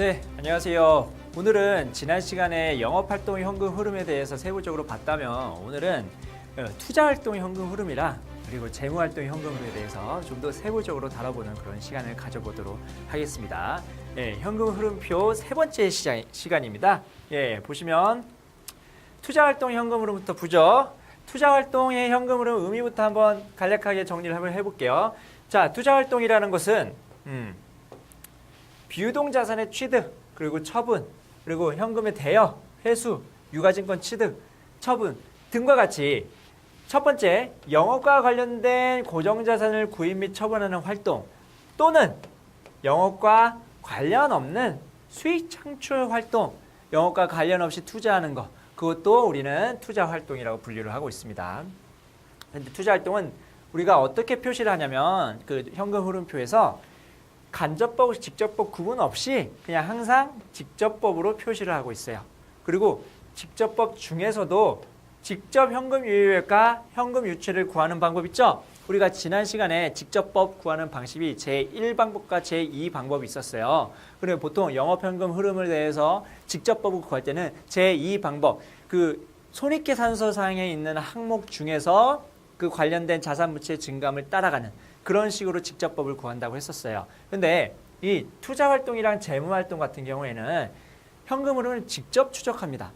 네, 안녕하세요. 오늘은 지난 시간에 영업활동 현금 흐름에 대해서 세부적으로 봤다면 오늘은 투자활동 현금 흐름이랑 그리고 재무활동 현금 흐름에 대해서 좀 더 세부적으로 다뤄보는 그런 시간을 가져보도록 하겠습니다. 예, 현금 흐름표 세 번째 시간입니다. 예, 보시면 투자활동 현금 흐름부터 보죠. 투자활동의 현금 흐름 의미부터 한번 간략하게 정리를 한번 해볼게요. 자, 투자활동이라는 것은 비유동 자산의 취득, 그리고 처분, 그리고 현금의 대여, 회수, 유가증권 취득, 처분 등과 같이 첫 번째, 영업과 관련된 고정자산을 구입 및 처분하는 활동 또는 영업과 관련 없는 수익 창출 활동, 영업과 관련 없이 투자하는 것, 그것도 우리는 투자활동이라고 분류를 하고 있습니다. 근데 투자활동은 우리가 어떻게 표시를 하냐면 그 현금 흐름표에서 간접법, 직접법 구분 없이 그냥 항상 직접법으로 표시를 하고 있어요. 그리고 직접법 중에서도 직접 현금 유입액과 현금 유출을 구하는 방법 있죠? 우리가 지난 시간에 직접법 구하는 방식이 제1방법과 제2방법이 있었어요. 그리고 보통 영업현금 흐름을 대해서 직접법을 구할 때는 제2방법, 그 손익계산서상에 있는 항목 중에서 그 관련된 자산부채 증감을 따라가는 그런 식으로 직접법을 구한다고 했었어요. 근데 이 투자활동이랑 재무활동 같은 경우에는 현금 흐름을 직접 추적합니다.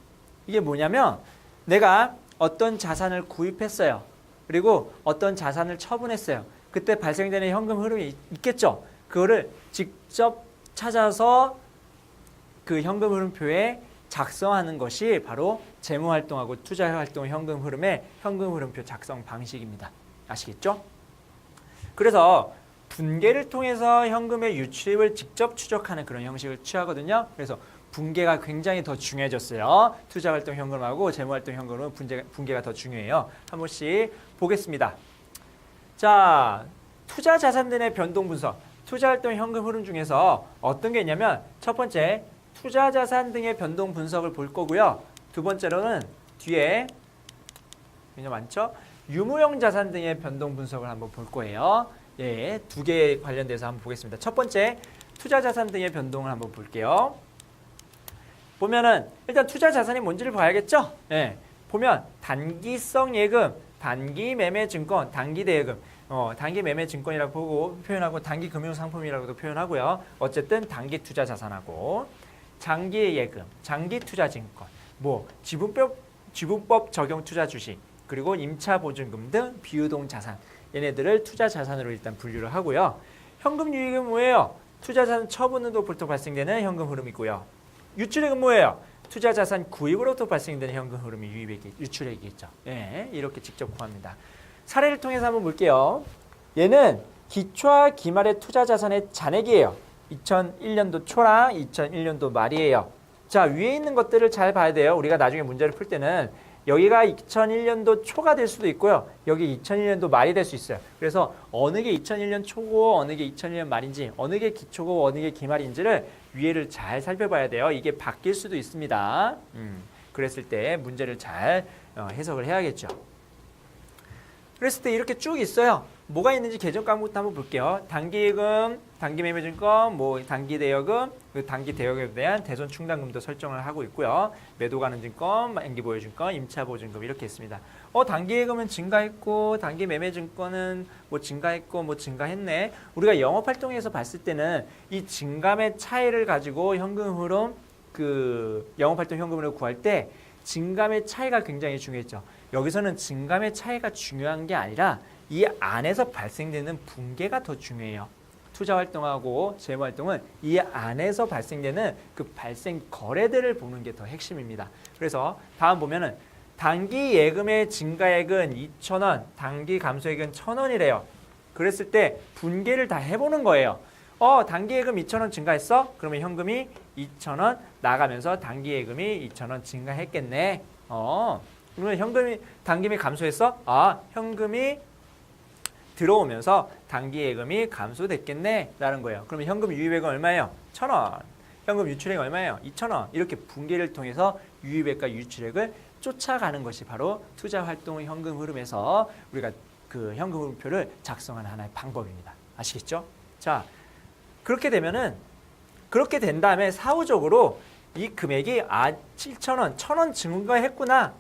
이게 뭐냐면 내가 어떤 자산을 구입했어요. 그리고 어떤 자산을 처분했어요. 그때 발생되는 현금 흐름이 있겠죠. 그거를 직접 찾아서 그 현금 흐름표에 작성하는 것이 바로 재무활동하고 투자활동 현금 흐름의 현금 흐름표 작성 방식입니다. 아시겠죠? 그래서 분계를 통해서 현금의 유출입을 직접 추적하는 그런 형식을 취하거든요. 그래서 분계가 굉장히 더 중요해졌어요. 투자활동 현금하고 재무활동 현금은 분계가 더 중요해요. 한 번씩 보겠습니다. 자, 투자자산들의 변동 분석. 투자활동 현금 흐름 중에서 어떤 게 있냐면 첫 번째, 투자자산 등의 변동 분석을 볼 거고요. 두 번째로는 뒤에 굉장히 많죠? 유무형 자산 등의 변동 분석을 한번 볼 거예요. 예, 두 개 관련돼서 한번 보겠습니다. 첫 번째, 투자자산 등의 변동을 한번 볼게요. 보면은 일단 투자자산이 뭔지를 봐야겠죠? 예, 보면 단기성 예금, 단기 매매 증권, 단기 대예금, 단기 매매 증권이라고 보고 표현하고 단기 금융 상품이라고도 표현하고요. 어쨌든 단기 투자 자산하고 장기 예금, 장기 투자 증권, 뭐 지분법 적용 투자 주식, 그리고 임차 보증금 등 비유동 자산, 얘네들을 투자 자산으로 일단 분류를 하고요. 현금 유익은 뭐예요? 투자 자산 처분으로 보통 발생되는 현금 흐름이고요. 유출액은 뭐예요? 투자 자산 구입으로부터 발생되는 현금 흐름이 유출액이겠죠. 예, 이렇게 직접 구합니다. 사례를 통해서 한번 볼게요. 얘는 기초와 기말의 투자 자산의 잔액이에요. 2001년도 초랑 2001년도 말이에요. 자, 위에 있는 것들을 잘 봐야 돼요. 우리가 나중에 문제를 풀 때는 여기가 2001년도 초가 될 수도 있고요. 여기 2001년도 말이 될 수 있어요. 그래서 어느 게 2001년 초고 어느 게 2001년 말인지, 어느 게 기초고 어느 게 기말인지를 위에를 잘 살펴봐야 돼요. 이게 바뀔 수도 있습니다. 그랬을 때 문제를 잘 해석을 해야겠죠. 그랬을 때 이렇게 쭉 있어요. 뭐가 있는지 계정 과목부터 한번 볼게요. 단기예금, 단기매매증권, 뭐 단기대여금, 단기 대여금에 대한 대손 충당금도 설정을 하고 있고요. 매도 가능 증권, 만기보유증권, 임차보증금 이렇게 있습니다. 단기예금은 증가했고 단기매매증권은 뭐 증가했고 뭐 증가했네. 우리가 영업활동에서 봤을 때는 이 증감의 차이를 가지고 현금 흐름, 그 영업활동 현금을 구할 때 증감의 차이가 굉장히 중요했죠. 여기서는 증감의 차이가 중요한 게 아니라 이 안에서 발생되는 분계가 더 중요해요. 투자활동하고 재무활동은 이 안에서 발생되는 그 발생 거래들을 보는 게 더 핵심입니다. 그래서 다음 보면은 단기 예금의 증가액은 2,000원, 단기 감소액은 1,000원이래요. 그랬을 때 분계를 다 해보는 거예요. 단기 예금 2,000원 증가했어? 그러면 현금이 2,000원 나가면서 단기 예금이 2,000원 증가했겠네. 그러면 현금이 단기금이 감소했어? 현금이 들어오면서 단기 예금이 감소됐겠네 라는 거예요. 그러면 현금 유입액은 얼마예요? 1,000원. 현금 유출액은 얼마예요? 2,000원. 이렇게 분계를 통해서 유입액과 유출액을 쫓아가는 것이 바로 투자활동 현금 흐름에서 우리가 그 현금 흐름표를 작성하는 하나의 방법입니다. 아시겠죠? 자, 그렇게 되면은 그렇게 된 다음에 사후적으로 이 금액이 7,000원, 1,000원 증가했구나.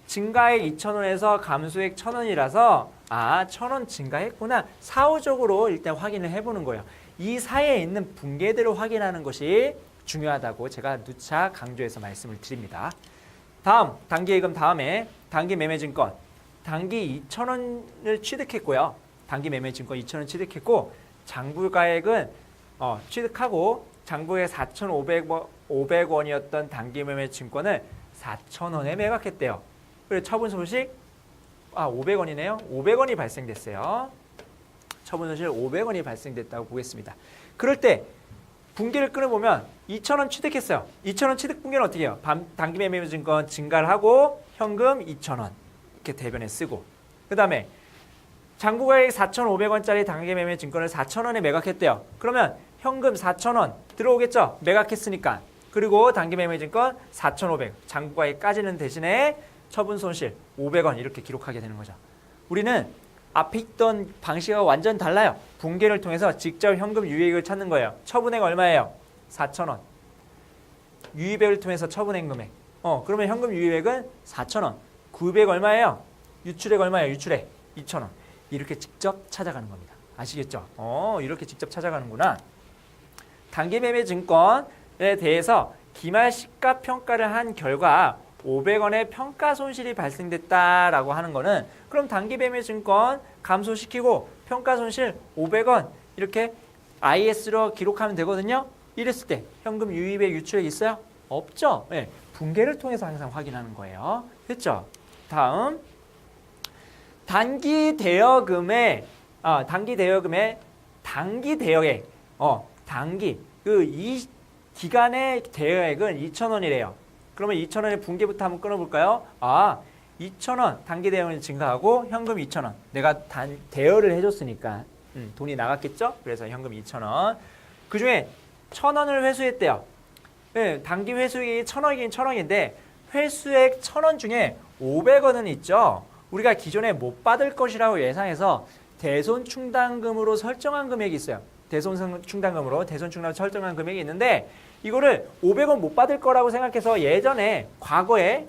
증가액 2,000원에서 감소액 1,000원이라서 1,000원 증가했구나. 사후적으로 일단 확인을 해보는 거예요. 이 사이에 있는 붕괴들을 확인하는 것이 중요하다고 제가 누차 강조해서 말씀을 드립니다. 다음, 단기예금 다음에 단기 매매증권. 단기 2,000원을 취득했고요. 단기 매매증권 2,000원 취득했고 장부가액은 취득하고 장부액 4,500원이었던 단기 매매증권을 4,000원에 매각했대요. 그리고 처분 소식 500원이네요. 500원이 발생됐어요. 처분 소식 500원이 발생됐다고 보겠습니다. 그럴 때 분기를 끊어보면 2,000원 취득했어요. 2,000원 취득 분기는 어떻게 해요? 단기 매매증권 증가를 하고 현금 2,000원 이렇게 대변에 쓰고 그 다음에 장부가액 4,500원짜리 단기 매매증권을 4,000원에 매각했대요. 그러면 현금 4,000원 들어오겠죠? 매각했으니까. 그리고 단기 매매증권 4,500 장부가액까지는 대신에 처분 손실 500원 이렇게 기록하게 되는 거죠. 우리는 앞에 있던 방식과 완전 달라요. 분기를 통해서 직접 현금 유익을 찾는 거예요. 처분액 얼마예요? 4,000원. 유의액을 통해서 처분액 금액. 그러면 현금 유의액은 4,000원. 구입액 얼마예요? 유출액 얼마예요? 유출액 2,000원. 이렇게 직접 찾아가는 겁니다. 아시겠죠? 이렇게 직접 찾아가는구나. 단기 매매 증권에 대해서 기말 시가 평가를 한 결과 500원의 평가 손실이 발생됐다라고 하는 거는 그럼 단기 매매 증권 감소시키고 평가 손실 500원 이렇게 IS로 기록하면 되거든요. 이랬을 때 현금 유입액 유출액 있어요? 없죠. 네, 분계를 통해서 항상 확인하는 거예요. 됐죠? 다음 단기 대여금의 단기 대여액 단기 이 기간의 대여액은 2,000원이래요. 그러면 2,000원의 분기부터 한번 끊어볼까요? 2,000원 단기 대여금이 증가하고 현금 2,000원. 내가 대여를 해줬으니까 돈이 나갔겠죠? 그래서 현금 2,000원. 그 중에 1,000원을 회수했대요. 네, 단기 회수액이 1,000원이긴 1,000원인데 회수액 1,000원 중에 500원은 있죠. 우리가 기존에 못 받을 것이라고 예상해서 대손 충당금으로 설정한 금액이 있어요. 대손 충당금으로 설정한 금액이 있는데 이거를 500원 못 받을 거라고 생각해서 예전에 과거에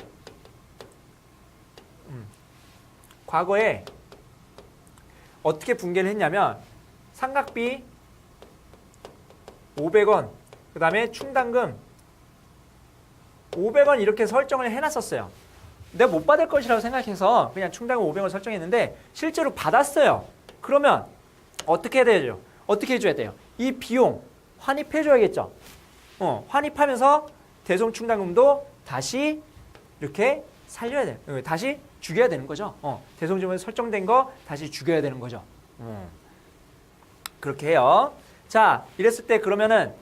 어떻게 분계를 했냐면 상각비 500원 그 다음에 충당금 500원 이렇게 설정을 해놨었어요. 내가 못 받을 것이라고 생각해서 그냥 충당금 500원 설정했는데 실제로 받았어요. 그러면 어떻게 해야 되죠? 어떻게 해줘야 돼요? 이 비용 환입해줘야겠죠. 환입하면서 대손 충당금도 다시 이렇게 살려야 돼요. 다시 죽여야 되는 거죠. 대손주문 설정된 거 다시 죽여야 되는 거죠. 그렇게 해요. 자, 이랬을 때 그러면은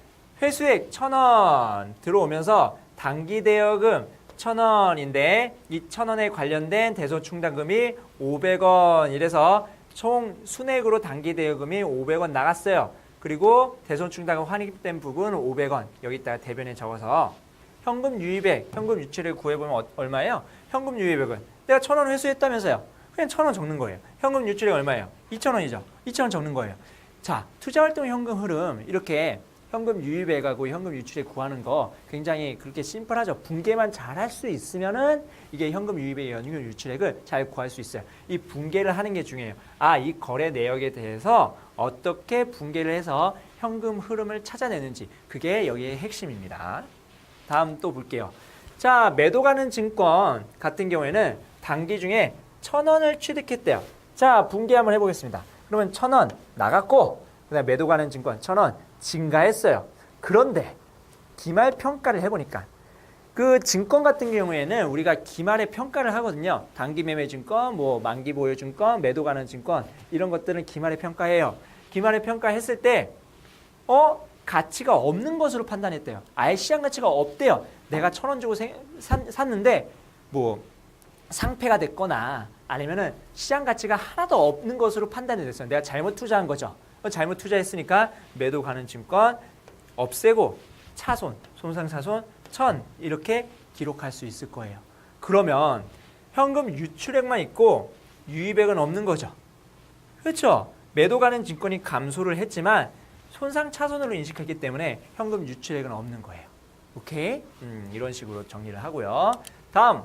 회수액 1,000원 들어오면서 단기 대여금 1,000원인데 이 1,000원에 관련된 대손 충당금이 500원 이래서 총 순액으로 단기 대여금이 500원 나갔어요. 그리고 대손 충당금 환입된 부분 500원 여기다가 대변에 적어서 현금 유입액, 현금 유출액 구해보면 얼마예요? 현금 유입액은 내가 1,000원 회수했다면서요. 그냥 1,000원 적는 거예요. 현금 유출액 얼마예요? 2,000원이죠. 2,000원 적는 거예요. 자, 투자활동 현금 흐름 이렇게 현금 유입액하고 현금 유출액 구하는 거 굉장히 그렇게 심플하죠. 분계만 잘 할 수 있으면은 이게 현금 유입액, 현금 유출액을 잘 구할 수 있어요. 이 분계를 하는 게 중요해요. 이 거래 내역에 대해서 어떻게 분계를 해서 현금 흐름을 찾아내는지 그게 여기의 핵심입니다. 다음 또 볼게요. 자, 매도 가는 증권 같은 경우에는 단기 중에 1,000원을 취득했대요. 자, 분계 한번 해보겠습니다. 그러면 1,000원 나갔고 그다음에 매도 가는 증권 1,000원 증가했어요. 그런데 기말 평가를 해보니까 그 증권 같은 경우에는 우리가 기말에 평가를 하거든요. 단기 매매 증권, 만기 보유 증권, 매도 가는 증권 이런 것들은 기말에 평가해요. 기말에 평가했을 때 가치가 없는 것으로 판단했대요. 아예 시장 가치가 없대요. 내가 1,000원 주고 샀는데 상패가 됐거나 아니면은 시장 가치가 하나도 없는 것으로 판단이 됐어요. 내가 잘못 투자한 거죠. 잘못 투자했으니까 매도 가는 증권 없애고 차손, 손상차손 1,000 이렇게 기록할 수 있을 거예요. 그러면 현금 유출액만 있고 유입액은 없는 거죠. 그렇죠? 매도 가는 증권이 감소를 했지만 손상 차손으로 인식했기 때문에 현금 유출액은 없는 거예요. 오케이? 이런 식으로 정리를 하고요. 다음